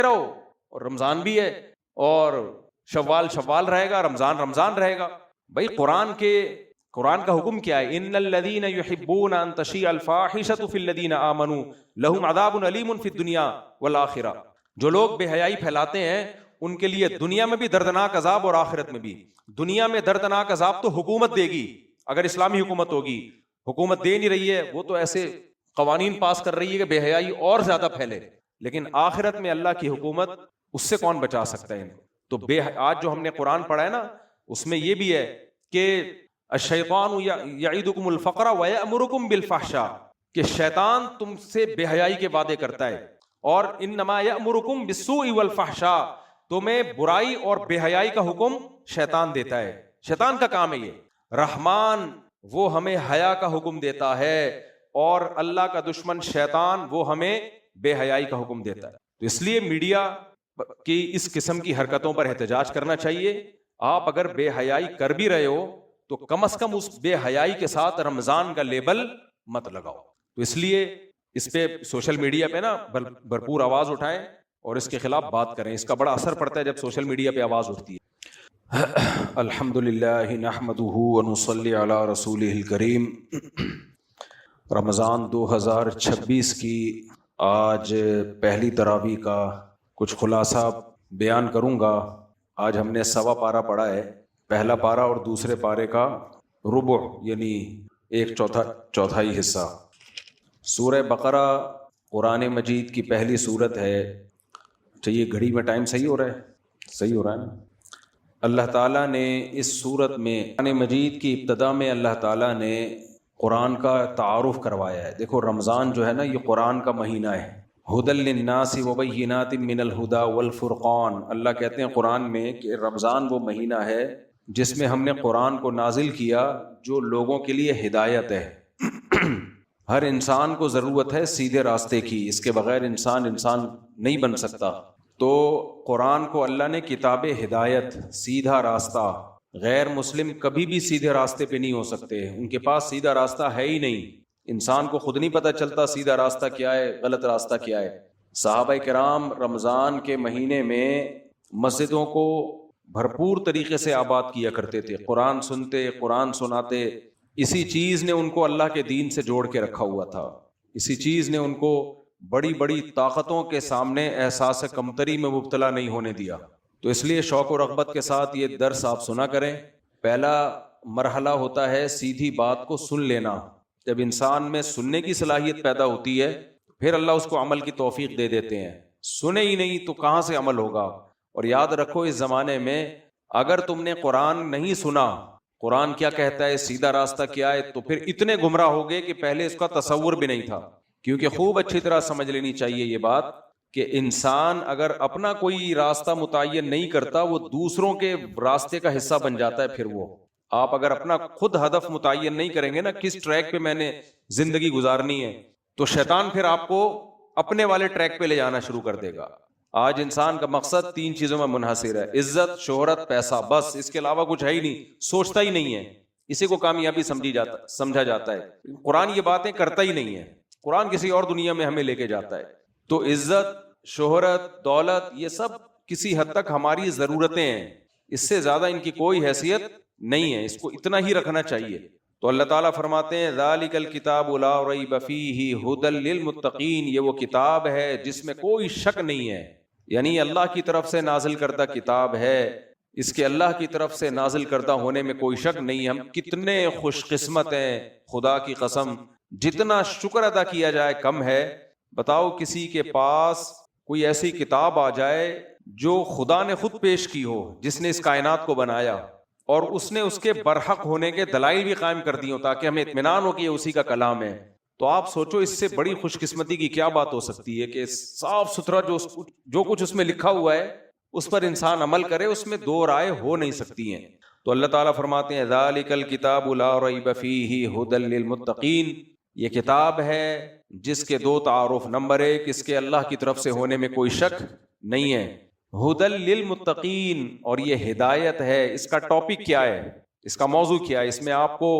رہو، اور رمضان بھی ہے، اور شوال شوال رہے گا، رمضان رمضان رہے گا. بھائی قرآن کا حکم کیا ہے؟ ان الذین یحبون ان تشیع الفاحشۃ فی الذین آمنوا لہم عذاب علیم فی الدنیا والآخرہ. جو لوگ بے حیائی پھیلاتے ہیں ان کے لیے دنیا میں بھی دردناک عذاب اور آخرت میں بھی. دنیا میں دردناک عذاب تو حکومت دے گی، اگر اسلامی حکومت ہوگی. حکومت دے نہیں رہی ہے، وہ تو ایسے قوانین پاس کر رہی ہے کہ بے حیائی اور زیادہ پھیلے. لیکن آخرت میں اللہ کی حکومت، اس سے کون بچا سکتا ہے ان کو؟ تو آج جو ہم نے قرآن پڑھا ہے نا، اس میں یہ بھی ہے کہ الشیطان یعیدکم الفقر ویأمرکم بالفحشاء، کہ شیطان تم سے بے حیائی کے وعدے کرتا ہے، اور انما یأمرکم بالسوء والفحشاء، تمہیں برائی اور بے حیائی کا حکم شیطان دیتا ہے. شیطان کا کام ہے یہ. رحمان وہ ہمیں حیا کا حکم دیتا ہے، اور اللہ کا دشمن شیطان وہ ہمیں بے حیائی کا حکم دیتا ہے. تو اس لیے میڈیا کی اس قسم کی حرکتوں پر احتجاج کرنا چاہیے. آپ اگر بے حیائی کر بھی رہے ہو تو کم از کم اس بے حیائی کے ساتھ رمضان کا لیبل مت لگاؤ. تو اس لیے اس پہ سوشل میڈیا پہ نا بھرپور آواز اٹھائیں اور اس کے خلاف بات کریں. اس کا بڑا اثر پڑتا ہے جب سوشل میڈیا پہ آواز اٹھتی ہے. الحمدللہ نحمدہ ونصلی علی رسولہ الکریم. رمضان 2026 کی آج پہلی تراویح کا کچھ خلاصہ بیان کروں گا. آج ہم نے سوا پارہ پڑھا ہے. پہلا پارہ اور دوسرے پارے کا ربع یعنی ایک چوتھائی حصہ. سورہ بقرہ قرآن مجید کی پہلی سورت ہے. چاہیے گھڑی میں ٹائم صحیح ہو رہا ہے؟ صحیح ہو رہا ہے نا. اللہ تعالیٰ نے اس سورت میں قرآن مجید کی ابتدا میں اللہ تعالیٰ نے قرآن کا تعارف کروایا ہے. دیکھو رمضان جو ہے نا، یہ قرآن کا مہینہ ہے. ھدی للناس وبینات من الہدی والفرقان. اللہ کہتے ہیں قرآن میں کہ رمضان وہ مہینہ ہے جس میں ہم نے قرآن کو نازل کیا جو لوگوں کے لیے ہدایت ہے. ہر انسان کو ضرورت ہے سیدھے راستے کی، اس کے بغیر انسان نہیں بن سکتا. تو قرآن کو اللہ نے کتاب ہدایت، سیدھا راستہ. غیر مسلم کبھی بھی سیدھے راستے پہ نہیں ہو سکتے، ان کے پاس سیدھا راستہ ہے ہی نہیں. انسان کو خود نہیں پتہ چلتا سیدھا راستہ کیا ہے، غلط راستہ کیا ہے. صحابہ کرام رمضان کے مہینے میں مسجدوں کو بھرپور طریقے سے آباد کیا کرتے تھے. قرآن سنتے، قرآن سناتے. اسی چیز نے ان کو اللہ کے دین سے جوڑ کے رکھا ہوا تھا. اسی چیز نے ان کو بڑی بڑی طاقتوں کے سامنے احساس کمتری میں مبتلا نہیں ہونے دیا. تو اس لیے شوق و رغبت کے ساتھ یہ درس آپ سنا کریں. پہلا مرحلہ ہوتا ہے سیدھی بات کو سن لینا. جب انسان میں سننے کی صلاحیت پیدا ہوتی ہے پھر اللہ اس کو عمل کی توفیق دے دیتے ہیں. سنے ہی نہیں تو کہاں سے عمل ہوگا. اور یاد رکھو اس زمانے میں اگر تم نے قرآن نہیں سنا، قرآن کیا کہتا ہے، سیدھا راستہ کیا ہے، تو پھر اتنے گمراہ ہو گئے کہ پہلے اس کا تصور بھی نہیں تھا. کیونکہ خوب اچھی طرح سمجھ لینی چاہیے یہ بات کہ انسان اگر اپنا کوئی راستہ متعین نہیں کرتا وہ دوسروں کے راستے کا حصہ بن جاتا ہے. پھر وہ آپ اگر اپنا خود ہدف متعین نہیں کریں گے نا، کس ٹریک پہ میں نے زندگی گزارنی ہے، تو شیطان پھر آپ کو اپنے والے ٹریک پہ لے جانا شروع کر دے گا. آج انسان کا مقصد 3 چیزوں میں منحصر ہے: عزت، شہرت، پیسہ. بس اس کے علاوہ کچھ ہے ہی نہیں، سوچتا ہی نہیں ہے. اسی کو کامیابی سمجھا جاتا ہے. قرآن یہ باتیں کرتا ہی نہیں ہے. قرآن کسی اور دنیا میں ہمیں لے کے جاتا ہے. تو عزت، شہرت، دولت یہ سب کسی حد تک ہماری ضرورتیں ہیں، اس سے زیادہ ان کی کوئی حیثیت نہیں ہے. اس کو اتنا ہی رکھنا چاہیے. تو اللہ تعالیٰ فرماتے ہیں ذالک الکتاب لا ریب فیہ ھدی للمتقین. یہ وہ کتاب ہے جس میں کوئی شک نہیں ہے، یعنی اللہ کی طرف سے نازل کردہ کتاب ہے. اس کے اللہ کی طرف سے نازل کردہ ہونے میں کوئی شک نہیں. ہم کتنے خوش قسمت ہیں، خدا کی قسم جتنا شکر ادا کیا جائے کم ہے. بتاؤ کسی کے پاس کوئی ایسی کتاب آ جائے جو خدا نے خود پیش کی ہو، جس نے اس کائنات کو بنایا، اور اس نے اس کے برحق ہونے کے دلائل بھی قائم کر دی ہوں تاکہ ہمیں اطمینان ہو کہ یہ اسی کا کلام ہے. تو آپ سوچو اس سے بڑی خوش قسمتی کی کیا بات ہو سکتی ہے کہ صاف ستھرا جو کچھ اس میں لکھا ہوا ہے اس پر انسان عمل کرے. اس میں 2 رائے ہو نہیں سکتی ہیں. تو اللہ تعالیٰ فرماتے ہیں ذالک الکتاب لا ریب فیہ ھدی للمتقین. یہ کتاب ہے جس کے 2 تعارف. نمبر 1 اس کے اللہ کی طرف سے ہونے میں کوئی شک نہیں ہے. ھدی للمتقین، اور یہ ہدایت ہے. اس کا ٹاپک کیا ہے، اس کا موضوع کیا ہے؟ اس میں آپ کو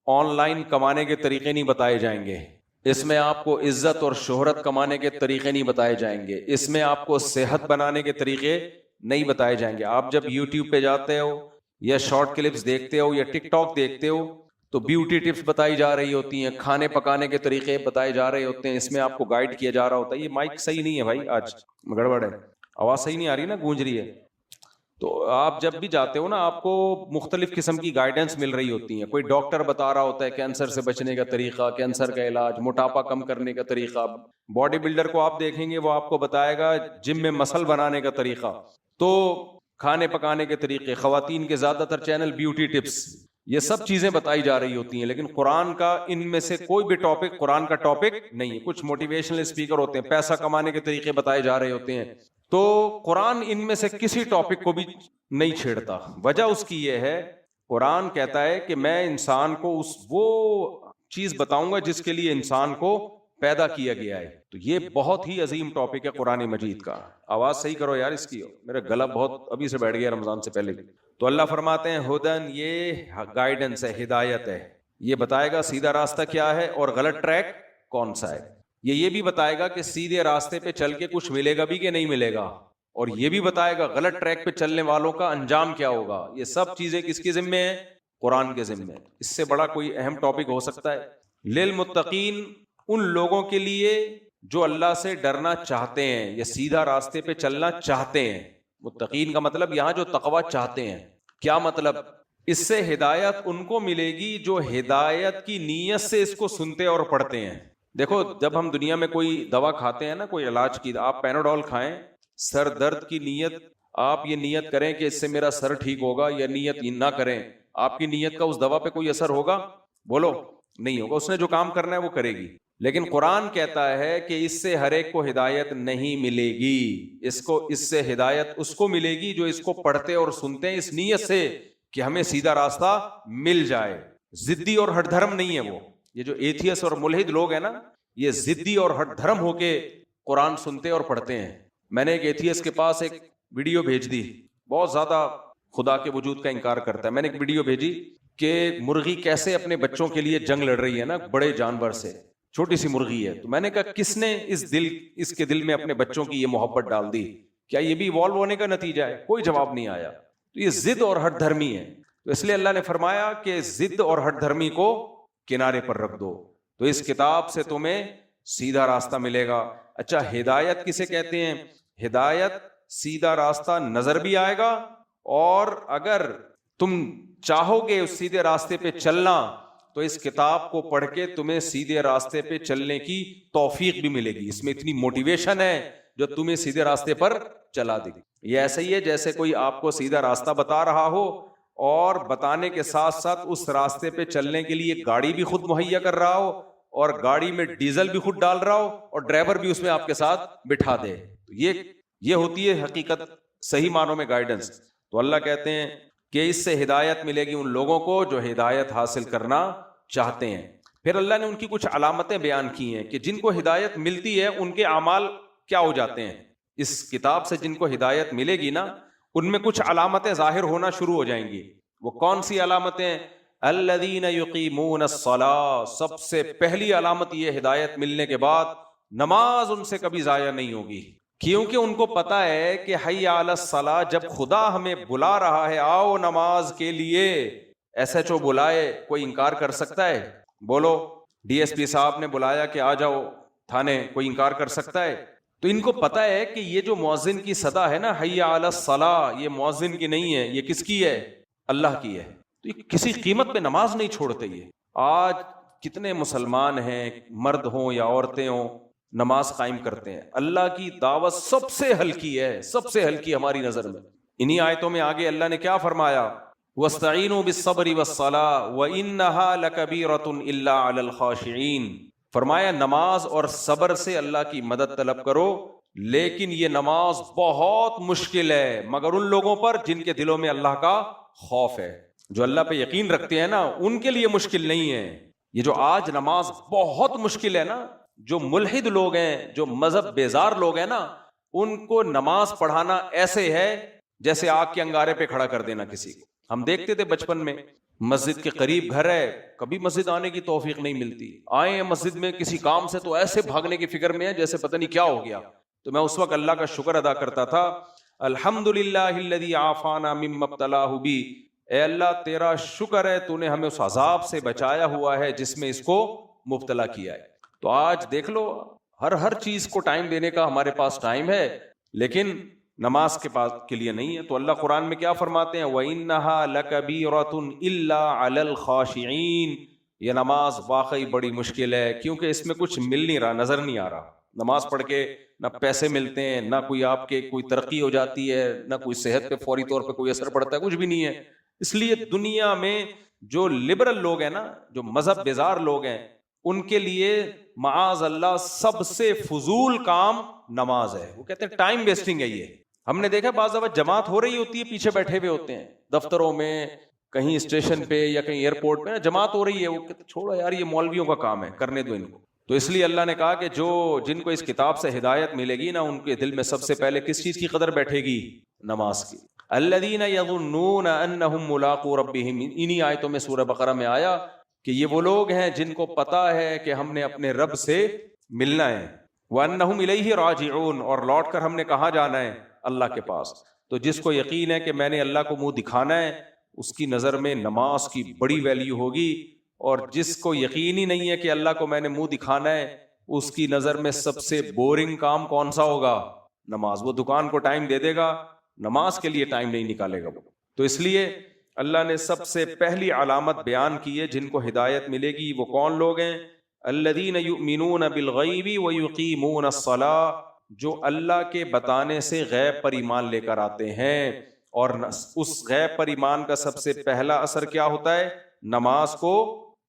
آن لائن کمانے کے طریقے نہیں بتائے جائیں گے، اس میں آپ کو عزت اور شہرت کمانے کے طریقے نہیں بتائے جائیں گے، اس میں آپ کو صحت بنانے کے طریقے نہیں بتائے جائیں گے۔ آپ جب یوٹیوب پہ جاتے ہو یا شارٹ کلپس دیکھتے ہو یا ٹک ٹاک دیکھتے ہو تو بیوٹی ٹپس بتائی جا رہی ہوتی ہیں، کھانے پکانے کے طریقے بتائے جا رہے ہوتے ہیں، اس میں آپ کو گائیڈ کیا جا رہا ہوتا ہے۔ یہ مائک صحیح نہیں ہے بھائی، آج گڑبڑ ہے، آواز صحیح نہیں آ رہی نا، گونج رہی ہے۔ تو آپ جب بھی جاتے ہو نا، آپ کو مختلف قسم کی گائیڈنس مل رہی ہوتی ہیں۔ کوئی ڈاکٹر بتا رہا ہوتا ہے کینسر سے بچنے کا طریقہ، کینسر کا علاج، موٹاپا کم کرنے کا طریقہ۔ باڈی بلڈر کو آپ دیکھیں گے وہ آپ کو بتائے گا جم میں مسل بنانے کا طریقہ۔ تو کھانے پکانے کے طریقے، خواتین کے زیادہ تر چینل بیوٹی ٹپس، یہ سب چیزیں بتائی جا رہی ہوتی ہیں، لیکن قرآن کا ان میں سے کوئی بھی ٹاپک قرآن کا ٹاپک نہیں ہے۔ کچھ موٹیویشنل اسپیکر ہوتے ہیں، پیسہ کمانے کے طریقے بتائے جا رہے ہوتے ہیں، تو قرآن ان میں سے کسی ٹاپک کو بھی نہیں چھیڑتا۔ وجہ اس کی یہ ہے، قرآن کہتا ہے کہ میں انسان کو وہ چیز بتاؤں گا جس کے لیے انسان کو پیدا کیا گیا ہے۔ تو یہ بہت ہی عظیم ٹاپک ہے قرآن مجید کا۔ آواز صحیح کرو یار اس کی، میرا گلا بہت ابھی سے بیٹھ گیا رمضان سے پہلے۔ تو اللہ فرماتے ہیں ہدن، یہ گائیڈنس ہے، ہدایت ہے، یہ بتائے گا سیدھا راستہ کیا ہے اور غلط ٹریک کون سا ہے۔ یہ بھی بتائے گا کہ سیدھے راستے پہ چل کے کچھ ملے گا بھی کہ نہیں ملے گا، اور یہ بھی بتائے گا غلط ٹریک پہ چلنے والوں کا انجام کیا ہوگا۔ یہ سب چیزیں کس کے ذمے ہیں؟ قرآن کے ذمے۔ اس سے بڑا کوئی اہم ٹاپک ہو سکتا ہے؟ للمتقین، ان لوگوں کے لیے جو اللہ سے ڈرنا چاہتے ہیں یا سیدھا راستے پہ چلنا چاہتے ہیں۔ متقین کا مطلب یہاں جو تقوی چاہتے ہیں۔ کیا مطلب؟ اس سے ہدایت ان کو ملے گی جو ہدایت کی نیت سے اس کو سنتے اور پڑھتے ہیں۔ دیکھو، جب ہم دنیا میں کوئی دوا کھاتے ہیں نا، کوئی علاج کی، آپ پیناڈول کھائیں، سر درد کی نیت، آپ یہ نیت کریں کہ اس سے میرا سر ٹھیک ہوگا، یا نیت نہ کریں، آپ کی نیت کا اس دوا پہ کوئی اثر ہوگا؟ بولو، نہیں ہوگا۔ اس نے جو کام کرنا ہے وہ کرے گی۔ لیکن قرآن کہتا ہے کہ اس سے ہر ایک کو ہدایت نہیں ملے گی، اس سے ہدایت اس کو ملے گی جو اس کو پڑھتے اور سنتے ہیں اس نیت سے کہ ہمیں سیدھا راستہ مل جائے۔ ضدی اور ہٹ دھرم نہیں ہے وہ۔ یہ جو ایتھیس اور ملحد لوگ ہیں نا، یہ ضدی اور ہٹ دھرم ہو کے قرآن سنتے اور پڑھتے ہیں۔ میں نے ایک ایتھیس کے پاس ایک ویڈیو بھیج دی، بہت زیادہ خدا کے وجود کا انکار کرتا ہے۔ میں نے ایک ویڈیو بھیجی کہ مرغی کیسے اپنے بچوں کے لیے جنگ لڑ رہی ہے نا بڑے جانور سے، چھوٹی سی مرغی ہے۔ تو میں نے کہا کس نے اس کے دل میں اپنے بچوں کی یہ محبت ڈال دی؟ کیا یہ بھی ایوالو ہونے کا نتیجہ ہے؟ کوئی جواب نہیں آیا۔ تو یہ ضد اور ہٹ دھرمی ہے۔ تو اس لیے اللہ نے فرمایا کہ ضد اور ہٹ دھرمی کو کنارے پر رکھ دو، تو اس کتاب سے تمہیں سیدھا راستہ ملے گا۔ اچھا، ہدایت کسے کہتے ہیں؟ ہدایت سیدھا راستہ نظر بھی آئے گا، اور اگر تم چاہو گے اس سیدھے راستے پہ چلنا تو اس کتاب کو پڑھ کے تمہیں سیدھے راستے پہ چلنے کی توفیق بھی ملے گی۔ اس میں اتنی موٹیویشن ہے جو تمہیں سیدھے راستے پر چلا دے گی۔ یہ ایسا ہی ہے جیسے کوئی آپ کو سیدھا راستہ بتا رہا ہو، اور بتانے کے ساتھ ساتھ اس راستے پہ چلنے کے لیے گاڑی بھی خود مہیا کر رہا ہو، اور گاڑی میں ڈیزل بھی خود ڈال رہا ہو، اور ڈرائیور بھی اس میں آپ کے ساتھ بٹھا دے۔ یہ ہوتی ہے حقیقت، صحیح معنوں میں گائیڈنس۔ تو اللہ کہتے ہیں کہ اس سے ہدایت ملے گی ان لوگوں کو جو ہدایت حاصل کرنا چاہتے ہیں۔ پھر اللہ نے ان کی کچھ علامتیں بیان کی ہیں کہ جن کو ہدایت ملتی ہے ان کے اعمال کیا ہو جاتے ہیں۔ اس کتاب سے جن کو ہدایت ملے گی نا، ان میں کچھ علامتیں ظاہر ہونا شروع ہو جائیں گی۔ وہ کون سی علامتیں؟ الذین یقیمون الصلاۃ، سب سے پہلی علامت یہ ہدایت ملنے کے بعد نماز ان سے کبھی ضائع نہیں ہوگی، کیونکہ ان کو پتا ہے کہ حی علی الصلاۃ، جب خدا ہمیں بلا رہا ہے آؤ نماز کے لیے، ایس ایچ او بلائے، کوئی انکار کر سکتا ہے؟ بولو، ڈی ایس پی صاحب نے بلایا کہ آ جاؤ تھانے، کوئی انکار کر سکتا ہے؟ تو ان کو پتا ہے کہ یہ جو مؤذن کی صدا ہے نا حی علی الصلاۃ، یہ مؤذن کی نہیں ہے، یہ کس کی ہے؟ اللہ کی ہے۔ تو یہ کسی قیمت پہ نماز نہیں چھوڑتے۔ یہ آج کتنے مسلمان ہیں، مرد ہوں یا عورتیں ہوں، نماز قائم کرتے ہیں۔ اللہ کی دعوت سب سے ہلکی ہے، سب سے ہلکی ہماری نظر میں۔ انہی آیتوں میں آگے اللہ نے کیا فرمایا؟ وَاسْتَعِينُوا بِالصَّبْرِ وَالصَّلَاةِ وَإِنَّهَا لَكَبِيرَةٌ إِلَّا عَلَى الْخَاشِعِينَ۔ فرمایا نماز اور صبر سے اللہ کی مدد طلب کرو، لیکن یہ نماز بہت مشکل ہے مگر ان لوگوں پر جن کے دلوں میں اللہ کا خوف ہے۔ جو اللہ پہ یقین رکھتے ہیں نا، ان کے لیے مشکل نہیں ہے۔ یہ جو آج نماز بہت مشکل ہے نا، جو ملحد لوگ ہیں، جو مذہب بیزار لوگ ہیں نا، ان کو نماز پڑھانا ایسے ہے جیسے آگ کے انگارے پہ کھڑا کر دینا کسی کو۔ ہم دیکھتے تھے بچپن میں مسجد کے قریب گھر ہے، کبھی مسجد آنے کی توفیق نہیں ملتی، آئے ہیں مسجد میں کسی کام سے تو ایسے بھاگنے کی فکر میں ہے جیسے پتہ نہیں کیا ہو گیا. تو میں اس وقت اللہ کا شکر ادا کرتا تھا، الحمدللہ الذی عافانا مما ابتلاہ بی، اے اللہ تیرا شکر ہے تو نے ہمیں اس عذاب سے بچایا ہوا ہے جس میں اس کو مبتلا کیا ہے. تو آج دیکھ لو ہر چیز کو ٹائم دینے کا ہمارے پاس ٹائم ہے، لیکن نماز کے لیے نہیں ہے. تو اللہ قرآن میں کیا فرماتے ہیں، وَإِنَّهَا لَكَبِيرَةٌ إِلَّا عَلَى الْخَاشِعِينَ، یہ نماز واقعی بڑی مشکل ہے کیونکہ اس میں کچھ مل نہیں رہا، نظر نہیں آ رہا. نماز پڑھ کے نہ پیسے ملتے ہیں، نہ کوئی آپ کے کوئی ترقی ہو جاتی ہے، نہ کوئی صحت پہ فوری طور پہ کوئی اثر پڑتا ہے، کچھ بھی نہیں ہے. اس لیے دنیا میں جو لبرل لوگ ہیں نا، جو مذہب بیزار لوگ ہیں، ان کے لیے معاذ اللہ سب سے فضول کام نماز ہے. وہ کہتے ہیں ٹائم ویسٹنگ ہے. یہ ہم نے دیکھا بعض دفعہ جماعت ہو رہی ہوتی ہے، پیچھے بیٹھے ہوئے ہوتے ہیں دفتروں میں، کہیں اسٹیشن پہ یا کہیں ایئرپورٹ پہ جماعت ہو رہی ہے، وہ کہتے چھوڑو یار یہ مولویوں کا کام ہے، کرنے دو ان کو. تو اس لیے اللہ نے کہا کہ جن کو اس کتاب سے ہدایت ملے گی نا، ان کے دل میں سب سے پہلے کس چیز کی قدر بیٹھے گی؟ نماز کی. الذین یظنون انہم ملاقو ربہم، انہی آیتوں میں سورہ بقرہ میں آیا کہ یہ وہ لوگ ہیں جن کو پتا ہے کہ ہم نے اپنے رب سے ملنا ہے. وانہم الیہ راجعون، اور لوٹ کر ہم نے کہاں جانا ہے؟ اللہ کے پاس. تو جس کو یقین ہے کہ میں نے اللہ کو منہ دکھانا ہے، اس کی نظر میں نماز کی بڑی ویلیو ہوگی. اور جس کو یقین ہی نہیں ہے کہ اللہ کو میں نے منہ دکھانا ہے، اس کی نظر میں سب سے بورنگ کام کون سا ہوگا؟ نماز. وہ دکان کو ٹائم دے دے گا، نماز کے لیے ٹائم نہیں نکالے گا وہ. تو اس لیے اللہ نے سب سے پہلی علامت بیان کی ہے جن کو ہدایت ملے گی. وہ کون لوگ ہیں؟ الذین یؤمنون بالغیب ویقیمون الصلاۃ، جو اللہ کے بتانے سے غیب پر ایمان لے کر آتے ہیں. اور اس غیب پر ایمان کا سب سے پہلا اثر کیا ہوتا ہے؟ نماز کو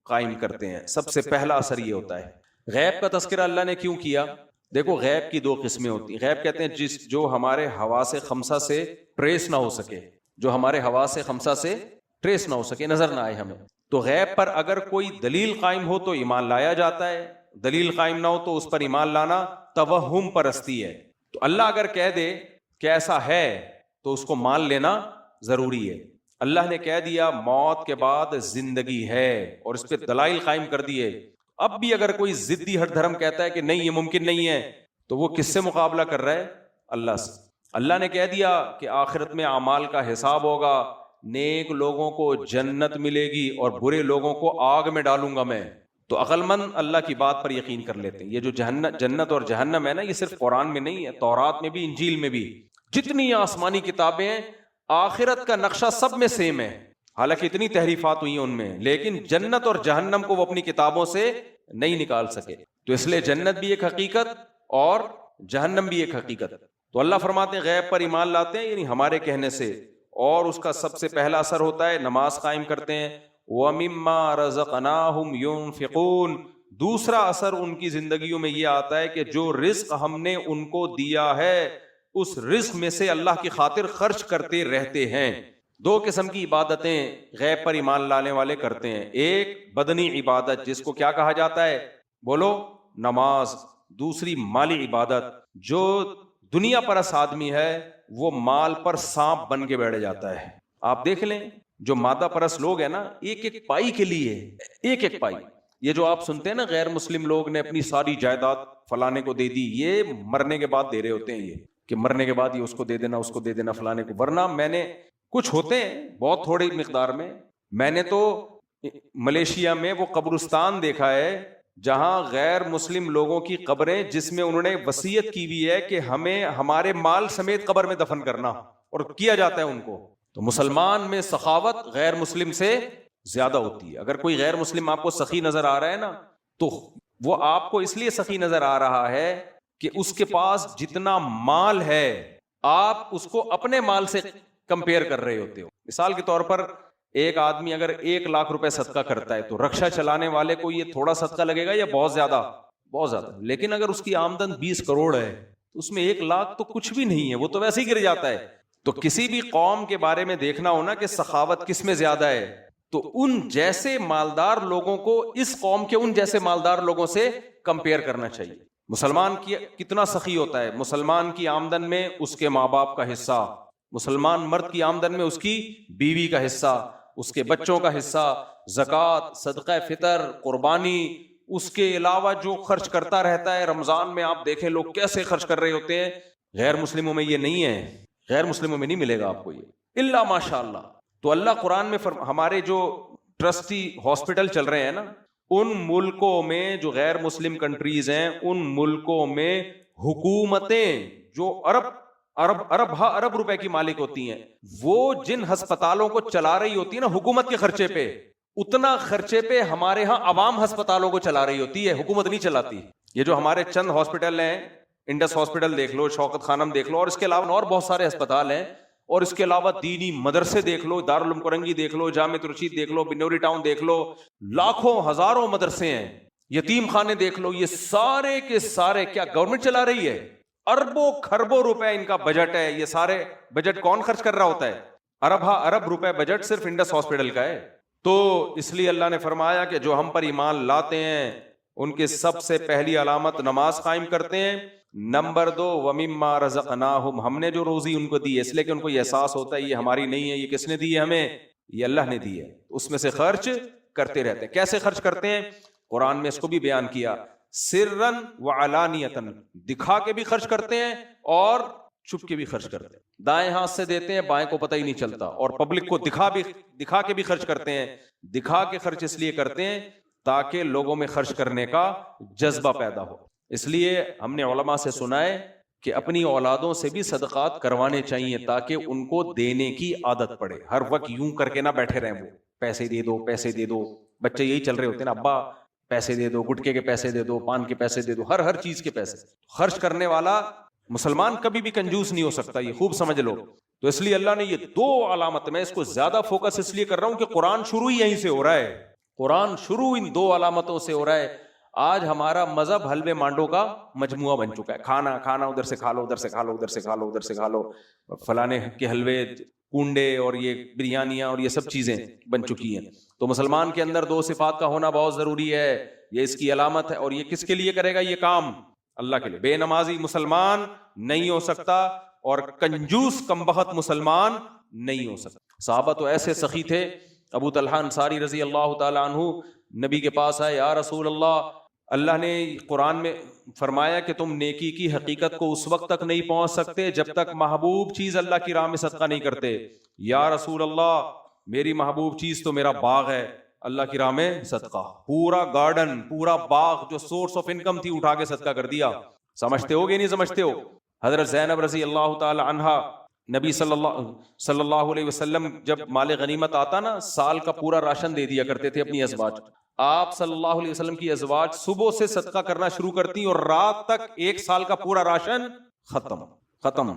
قائم کرتے ہیں. سب سے پہلا اثر یہ ہوتا ہے. غیب کا تذکرہ اللہ نے کیوں کیا؟ دیکھو غیب کی دو قسمیں ہوتی ہیں. غیب کہتے ہیں جو ہمارے حواس خمسہ سے ٹریس نہ ہو سکے، جو ہمارے حواس خمسہ سے ٹریس نہ ہو سکے، نظر نہ آئے ہمیں. تو غیب پر اگر کوئی دلیل قائم ہو تو ایمان لایا جاتا ہے، دلیل قائم نہ ہو تو اس پر ایمان لانا توہم پرستی ہے. تو اللہ اگر کہہ دے کہ ایسا ہے تو اس کو مان لینا ضروری ہے. اللہ نے کہہ دیا موت کے بعد زندگی ہے اور اس پہ دلائل قائم کر دیے. اب بھی اگر کوئی ضدی ہٹ دھرم کہتا ہے کہ نہیں یہ ممکن نہیں ہے، تو وہ کس سے مقابلہ کر رہا ہے؟ اللہ سے. اللہ نے کہہ دیا کہ آخرت میں اعمال کا حساب ہوگا، نیک لوگوں کو جنت ملے گی اور برے لوگوں کو آگ میں ڈالوں گا میں. تو عقل مند اللہ کی بات پر یقین کر لیتے ہیں. یہ جو جنت اور جہنم ہے نا، یہ صرف قرآن میں نہیں ہے، تورات میں بھی، انجیل میں بھی، جتنی آسمانی کتابیں ہیں، آخرت کا نقشہ سب میں سیم ہے. حالانکہ اتنی تحریفات ہوئی ہیں ان میں، لیکن جنت اور جہنم کو وہ اپنی کتابوں سے نہیں نکال سکے. تو اس لیے جنت بھی ایک حقیقت اور جہنم بھی ایک حقیقت. تو اللہ فرماتے ہیں غیب پر ایمان لاتے ہیں یعنی ہمارے کہنے سے، اور اس کا سب سے پہلا اثر ہوتا ہے نماز قائم کرتے ہیں. وَمِمَّا رَزَقْنَاهُمْ يُنْفِقُونَ، دوسرا اثر ان کی زندگیوں میں یہ آتا ہے کہ جو رزق ہم نے ان کو دیا ہے اس رزق میں سے اللہ کی خاطر خرچ کرتے رہتے ہیں. دو قسم کی عبادتیں غیب پر ایمان لانے والے کرتے ہیں. ایک بدنی عبادت جس کو کیا کہا جاتا ہے؟ بولو، نماز. دوسری مالی عبادت. جو دنیا پرست آدمی ہے وہ مال پر سانپ بن کے بیٹھ جاتا ہے. آپ دیکھ لیں جو مادہ پرست لوگ ہیں نا، ایک ایک پائی کے لیے، ایک ایک پائی. یہ جو آپ سنتے ہیں نا غیر مسلم لوگ نے اپنی ساری جائیداد فلانے کو دے دی، یہ مرنے کے بعد دے رہے ہوتے ہیں. یہ کہ مرنے کے بعد یہ اس کو دے دینا، اس کو دے دینا، فلانے کو. ورنہ میں نے کچھ ہوتے ہیں بہت تھوڑی مقدار میں، میں نے تو ملیشیا میں وہ قبرستان دیکھا ہے جہاں غیر مسلم لوگوں کی قبریں، جس میں انہوں نے وصیت کی ہوئی ہے کہ ہمیں ہمارے مال سمیت قبر میں دفن کرنا، اور کیا جاتا ہے ان کو. تو مسلمان میں سخاوت غیر مسلم سے زیادہ ہوتی ہے. اگر کوئی غیر مسلم آپ کو سخی نظر آ رہا ہے نا، تو وہ آپ کو اس لیے سخی نظر آ رہا ہے کہ اس کے پاس جتنا مال ہے آپ اس کو اپنے مال سے کمپیئر کر رہے ہوتے ہو. مثال کے طور پر ایک آدمی اگر 1 لاکھ روپے صدقہ کرتا ہے تو رکشا چلانے والے کو یہ تھوڑا صدقہ لگے گا یا بہت زیادہ؟ بہت زیادہ. لیکن اگر اس کی آمدن 20 کروڑ ہے تو اس میں 1 لاکھ تو کچھ بھی نہیں ہے، وہ تو ویسے ہی گر جاتا ہے. تو کسی بھی قوم کے بارے میں دیکھنا ہونا کہ سخاوت کس میں زیادہ ہے، تو ان جیسے مالدار لوگوں کو اس قوم کے ان جیسے مالدار لوگوں سے کمپیئر کرنا چاہیے. مسلمان کی کتنا سخی ہوتا ہے، مسلمان کی آمدن میں اس کے ماں باپ کا حصہ، مسلمان مرد کی آمدن میں اس کی بیوی کا حصہ، اس کے بچوں کا حصہ، زکوٰۃ، صدقہ فطر، قربانی، اس کے علاوہ جو خرچ کرتا رہتا ہے. رمضان میں آپ دیکھیں لوگ کیسے خرچ کر رہے ہوتے ہیں. غیر مسلموں میں یہ نہیں ہے، غیر مسلموں میں نہیں ملے گا آپ کو یہ، الا ماشاء اللہ. تو اللہ قرآن میں ہمارے جو ٹرسٹی ہاسپٹل چل رہے ہیں نا، ان ملکوں میں جو غیر مسلم کنٹریز ہیں، ان ملکوں میں حکومتیں جو ارب روپے کی مالک ہوتی ہیں، وہ جن ہسپتالوں کو چلا رہی ہوتی ہے نا حکومت کے خرچے پہ، اتنا خرچے پہ ہمارے ہاں عوام ہسپتالوں کو چلا رہی ہوتی ہے، حکومت نہیں چلاتی. یہ جو ہمارے چند ہاسپٹل ہیں، انڈس ہاسپٹل دیکھ لو، شوکت خانم دیکھ لو، اور اس کے علاوہ اور بہت سارے ہسپتال ہیں، اور اس کے علاوہ دینی مدرسے دیکھ لو، دارالعلوم کرنگی دیکھ لو، جامعۃ الرشید دیکھ لو، بنوری ٹاؤن دیکھ لو، لاکھوں ہزاروں مدرسے ہیں، یتیم خانے دیکھ لو. یہ سارے کے سارے کیا گورنمنٹ چلا رہی ہے؟ اربوں کھربوں روپے ان کا بجٹ ہے. یہ سارے بجٹ کون خرچ کر رہا ہوتا ہے؟ ارب روپے بجٹ صرف انڈس ہاسپٹل کا ہے. تو اس لیے اللہ نے فرمایا کہ جو ہم پر ایمان لاتے ہیں ان کی سب سے پہلی علامت نماز قائم کرتے ہیں. نمبر 2 وَمِمَّا رَزَقْنَاهُمْ، ہم نے جو روزی ان کو دی ہے، اس لیے کہ ان کو یہ احساس ہوتا ہے یہ ہماری نہیں ہے، یہ کس نے دی ہے ہمیں؟ یہ اللہ نے دی ہے. اس میں سے خرچ کرتے رہتے ہیں. کیسے خرچ کرتے ہیں؟ قرآن میں اس کو بھی بیان کیا، سرًا وعلانیةً، دکھا کے بھی خرچ کرتے ہیں اور چھپ کے بھی خرچ کرتے ہیں. دائیں ہاتھ سے دیتے ہیں، بائیں کو پتہ ہی نہیں چلتا، اور پبلک کو دکھا کے بھی خرچ کرتے ہیں. دکھا کے خرچ اس لیے کرتے ہیں تاکہ لوگوں میں خرچ کرنے کا جذبہ پیدا ہو. اس لیے ہم نے علماء سے سنا ہے کہ اپنی اولادوں سے بھی صدقات کروانے چاہیے تاکہ ان کو دینے کی عادت پڑے. ہر وقت یوں کر کے نہ بیٹھے رہیں، وہ پیسے دے دو پیسے دے دو. بچے یہی چل رہے ہوتے ہیں نا، ابا پیسے دے دو، گٹکے کے پیسے دے دو، پان کے پیسے دے دو، ہر چیز کے پیسے. خرچ کرنے والا مسلمان کبھی بھی کنجوس نہیں ہو سکتا، یہ خوب سمجھ لو. تو اس لیے اللہ نے یہ 2 علامت، میں اس کو زیادہ فوکس اس لیے کر رہا ہوں کہ قرآن شروع ہی یہیں سے ہو رہا ہے. قرآن شروع ان 2 علامتوں سے ہو رہا ہے. آج ہمارا مذہب حلوے مانڈو کا مجموعہ بن چکا ہے. کھانا ادھر سے کھا لو، ادھر سے کھا لو، ادھر سے کھا لو، ادھر سے کھا لو، فلانے کے حلوے، کنڈے، اور یہ بریانیاں اور یہ سب چیزیں بن چکی ہیں. تو مسلمان کے اندر 2 صفات کا ہونا بہت ضروری ہے، یہ اس کی علامت ہے. اور یہ کس کے لیے کرے گا یہ کام؟ اللہ کے لیے. بے نمازی مسلمان نہیں ہو سکتا اور کنجوس کمبخت مسلمان نہیں ہو سکتا. صحابہ تو ایسے سخی تھے. ابو طلحہ انصاری رضی اللہ تعالی عنہ نبی کے پاس آئے، یا رسول اللہ نے قرآن میں فرمایا کہ تم نیکی کی حقیقت کو اس وقت تک نہیں پہنچ سکتے جب تک محبوب چیز اللہ کی راہ میں صدقہ نہیں کرتے. یا رسول اللہ، میری محبوب چیز تو میرا باغ ہے، اللہ کی راہ میں صدقہ. پورا گارڈن، پورا باغ جو سورس آف انکم تھی اٹھا کے صدقہ کر دیا. سمجھتے ہو گے نہیں سمجھتے ہو؟ حضرت زینب رضی اللہ تعالی عنہا، نبی صلی اللہ علیہ وسلم جب مال غنیمت آتا نا، سال کا پورا راشن دے دیا کرتے تھے اپنی ازواج. آپ صلی اللہ علیہ وسلم کی ازواج صبح سے صدقہ کرنا شروع کرتی اور رات تک 1 سال کا پورا راشن ختم.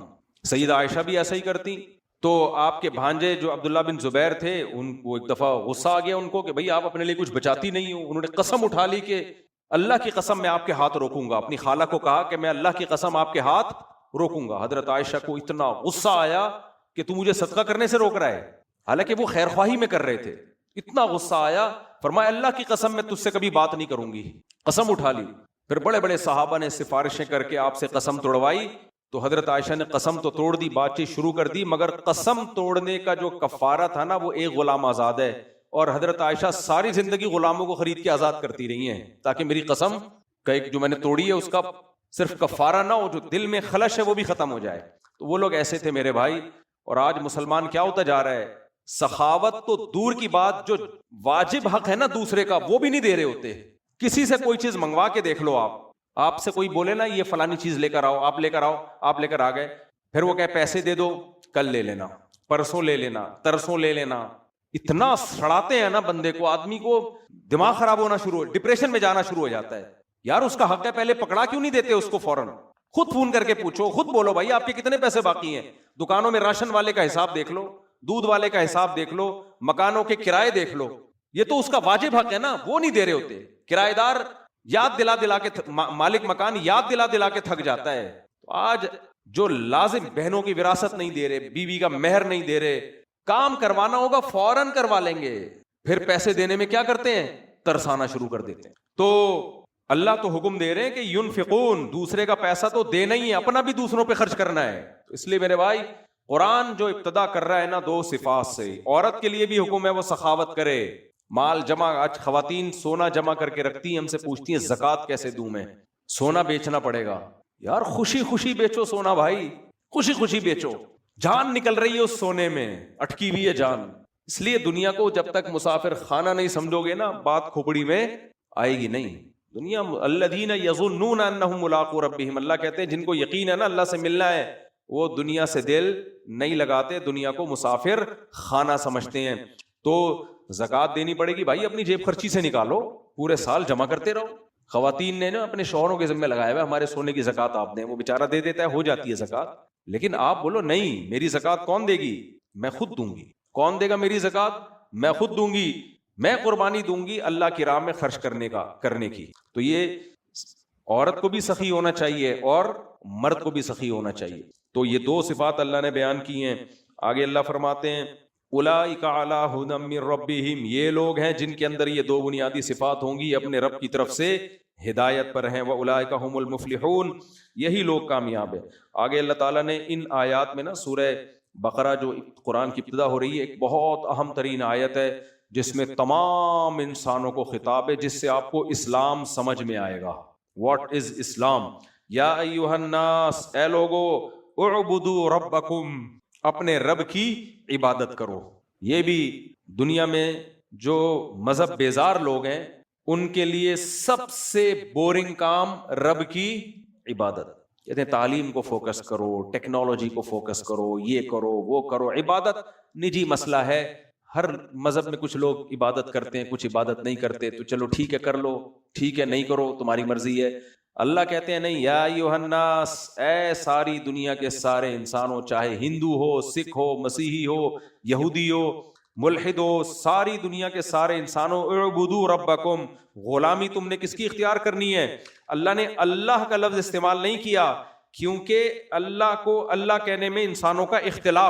سیدہ عائشہ بھی ایسا ہی کرتی. تو آپ کے بھانجے جو عبداللہ بن زبیر تھے، ان کو ایک دفعہ غصہ آ گیا ان کو کہ بھئی آپ اپنے لیے کچھ بچاتی نہیں ہو. انہوں نے قسم اٹھا لی کہ اللہ کی قسم میں آپ کے ہاتھ روکوں گا. اپنی خالہ کو کہا کہ میں اللہ کی قسم آپ کے ہاتھ روکوں گا. حضرت عائشہ کو اتنا غصہ آیا کہ تو مجھے صدقہ کرنے سے روک رہا ہے، حالانکہ وہ خیر خواہی میں کر رہے تھے. اتنا غصہ آیا، فرمایا اللہ کی قسم میں تجھ سے کبھی بات نہیں کروں گی. قسم اٹھا لی. پھر بڑے بڑے صحابہ نے سفارشیں کر کے آپ سے قسم توڑوائی. تو حضرت عائشہ نے قسم تو توڑ دی، بات چیت شروع کر دی، مگر قسم توڑنے کا جو کفارہ تھا نا، وہ ایک غلام آزاد ہے. اور حضرت عائشہ ساری زندگی غلاموں کو خرید کے آزاد کرتی رہی ہیں تاکہ میری قسم کا ایک جو میں نے توڑی ہے اس کا صرف کفارہ نہ ہو، جو دل میں خلش ہے وہ بھی ختم ہو جائے. تو وہ لوگ ایسے تھے میرے بھائی. اور آج مسلمان کیا ہوتا جا رہا ہے، سخاوت تو دور کی بات، جو واجب حق ہے نا دوسرے کا وہ بھی نہیں دے رہے ہوتے. کسی سے کوئی چیز منگوا کے دیکھ لو، آپ سے کوئی بولے نا یہ فلانی چیز لے کر آؤ، آپ لے کر آؤ، آپ لے کر آ گئے، پھر وہ کہے پیسے دے دو، کل لے لینا، پرسوں لے لینا، ترسوں لے لینا. اتنا سڑاتے ہیں نا بندے کو، آدمی کو دماغ خراب ہونا شروع، ڈپریشن میں جانا شروع ہو جاتا ہے. یار اس کا حق ہے، پہلے پکڑا کیوں نہیں دیتے اس کو؟ فوراً خود فون کر کے پوچھو، خود بولو بھائی آپ کے کتنے پیسے باقی ہیں. دکانوں میں راشن والے کا حساب دیکھ لو، دودھ والے کا حساب دیکھ لو، مکانوں کے کرائے دیکھ لو. یہ تو اس کا واجب حق ہے نا، وہ نہیں دے رہے ہوتے. کرایہ دار یاد دلا کے مالک مکان یاد دلا کے تھک جاتا ہے. تو آج جو لازم بہنوں کی وراثت نہیں دے رہے، بیوی کا مہر نہیں دے رہے، کام کروانا ہوگا فوراً کروا لیں گے، پھر پیسے دینے میں کیا کرتے ہیں؟ ترسانا شروع کر دیتے ہیں. تو اللہ تو حکم دے رہے ہیں کہ ینفقون، دوسرے کا پیسہ تو دینا ہی ہے، اپنا بھی دوسروں پہ خرچ کرنا ہے. اس لیے میرے بھائی قرآن جو ابتدا کر رہا ہے نا دو صفات سے. عورت کے لیے بھی حکم ہے وہ سخاوت کرے, مال جمع. آج خواتین سونا جمع کر کے رکھتی ہیں, ہم سے پوچھتی ہیں زکوٰۃ کیسے دوں میں, سونا بیچنا پڑے گا. یار خوشی خوشی بیچو سونا بھائی, خوشی خوشی بیچو, جان نکل رہی ہے اس سونے میں, اٹکی ہوئی ہے جان. اس لیے دنیا کو جب تک مسافر خانہ نہیں سمجھو گے نا بات کھوپڑی میں آئے گی نہیں. دنیا الذین یظنون انہم ملاقو ربہم, اللہ کہتے ہیں جن کو یقین ہے نا اللہ سے ملنا ہے وہ دنیا سے دل نہیں لگاتے, دنیا کو مسافر خانہ سمجھتے ہیں. تو زکوٰۃ دینی پڑے گی بھائی, اپنی جیب خرچی سے نکالو, پورے سال جمع کرتے رہو. خواتین نے نا اپنے شوہروں کے ذمہ لگایا ہوا ہمارے سونے کی زکوٰۃ آپ دیں, وہ بیچارہ دے دیتا ہے, ہو جاتی ہے زکوٰۃ. لیکن آپ بولو نہیں میری زکوٰۃ کون دے گی, میں خود دوں گی. کون دے گا میری زکوٰۃ, میں خود دوں گی, میں قربانی دوں گی اللہ کی راہ میں خرچ کرنے کی. تو یہ عورت کو بھی سخی ہونا چاہیے اور مرد کو بھی سخی ہونا چاہیے. تو یہ دو صفات اللہ نے بیان کی ہیں. آگے اللہ فرماتے ہیں اولئک علی ھدی من ربہم, یہ لوگ ہیں جن کے اندر یہ دو بنیادی صفات ہوں گی, اپنے رب کی طرف سے ہدایت پر ہیں. واولئک ھم المفلحون, یہی لوگ کامیاب ہیں. آگے اللہ تعالیٰ نے ان آیات میں نا سورہ بقرہ جو قرآن کی ابتدا ہو رہی ہے ایک بہت اہم ترین آیت ہے جس میں تمام انسانوں کو خطاب ہے, جس سے آپ کو اسلام سمجھ میں آئے گا. واٹ از اسلام؟ یا ایھا الناس, اے لوگو, اعبدوا ربکم, اپنے رب کی عبادت کرو. یہ بھی دنیا میں جو مذہب بیزار لوگ ہیں ان کے لیے سب سے بورنگ کام رب کی عبادت. کہتے ہیں تعلیم کو فوکس کرو, ٹیکنالوجی کو فوکس کرو, یہ کرو وہ کرو. عبادت نجی مسئلہ ہے, ہر مذہب میں کچھ لوگ عبادت کرتے ہیں کچھ عبادت نہیں کرتے, تو چلو ٹھیک ہے کر لو, ٹھیک ہے نہیں کرو تمہاری مرضی ہے. اللہ کہتے ہیں نہیں, یا ایھا الناس, اے ساری دنیا کے سارے انسانوں, چاہے ہندو ہو, سکھ ہو, مسیحی ہو, یہودی ہو, ملحد ہو, ساری دنیا کے سارے انسانوں, اعبدوا ربکم, غلامی تم نے کس کی اختیار کرنی ہے. اللہ نے اللہ کا لفظ استعمال نہیں کیا کیونکہ اللہ کو اللہ کہنے میں انسانوں کا اختلاف